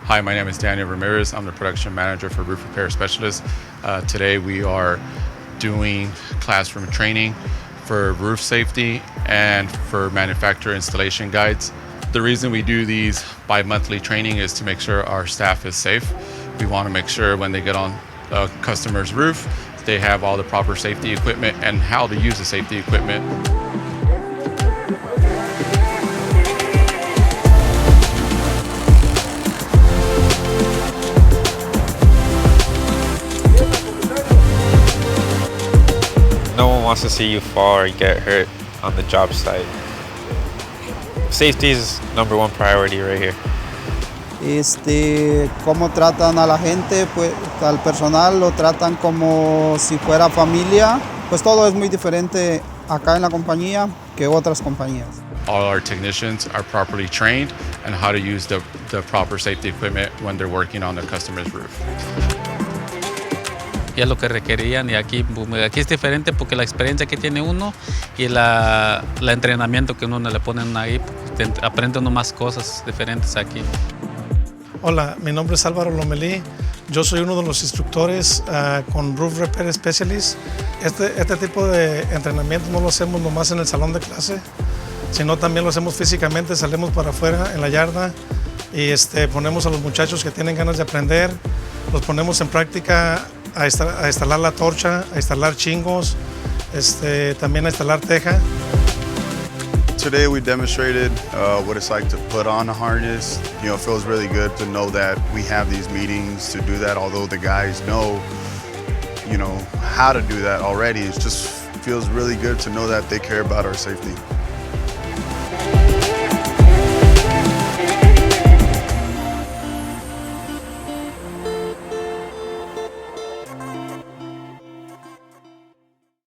Hi, my name is Daniel Ramirez. I'm the production manager for Roof Repair Specialists. Today we are doing classroom training for roof safety and for manufacturer installation guides. The reason we do these bi-monthly training is to make sure our staff is safe. We want to make sure when they get on a customer's roof, they have all the proper safety equipment and how to use the safety equipment. No one wants to see you fall or get hurt on the job site. Safety is #1 priority right here. Cómo tratan a la gente, pues al personal lo tratan como si fuera familia. Pues todo es muy diferente acá en la compañía que otras compañías. All our technicians are properly trained on how to use the proper safety equipment when they're working on the customer's roof. Y es lo que requerían y aquí es diferente porque la experiencia que tiene uno y el entrenamiento que uno le ponen ahí, aprende uno más cosas diferentes aquí. Hola, mi nombre es Álvaro Lomelí. Yo soy uno de los instructores con Roof Repair Specialists. Este tipo de entrenamiento no lo hacemos nomás en el salón de clase, sino también lo hacemos físicamente. Salimos para afuera en la yarda y ponemos a los muchachos que tienen ganas de aprender, los ponemos en práctica a instalar la torcha, a instalar chingos, también a instalar teja. Today we demonstrated what it's like to put on a harness. You know, it feels really good to know that we have these meetings to do that, although the guys know, how to do that already. It just feels really good to know that they care about our safety.